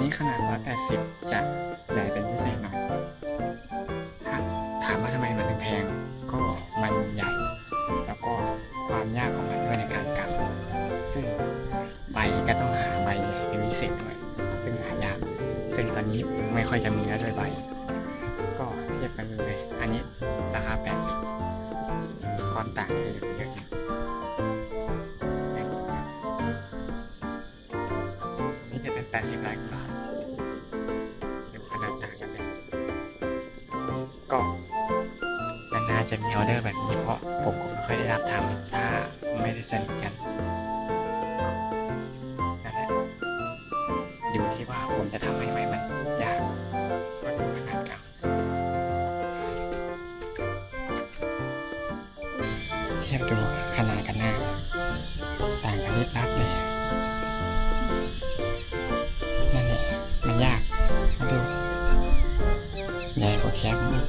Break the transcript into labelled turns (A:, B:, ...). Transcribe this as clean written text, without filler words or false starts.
A: นี้ขนาด180จะใหญ่เป็นพิเศษหน่อยถ้าถามว่าทำไมมันถึงแพงก็มันใหญ่แล้วก็ความยากของมันด้วยในการกำซึ่งใบก็ต้องหาใบใหญ่เป็นพิเศษด้วยซึ่งหายากซึ่งตอนนี้ไม่ค่อยจะมีแล้วด้วยใบก็เทียบกันเลยอันนี้ราคา80ความต่างเลยเยอะนี่จะเป็น80ล้านบาทดูขนาดต่างกันเลยก็นานๆจะมีออเดอร์แบบนี้เพราะผมก็ไม่ค่อยได้รับทำถ้าไม่ได้สนิทกันนั่นแหละอยู่ที่ว่าผมจะทำให้ไหมมันยากก็ดูขนาดกันเทียบดูขนาดกันหน้าต่างกันนิดนับเลยนั่นแหละมันยากมาดูใหญ่กว่าแคปอีก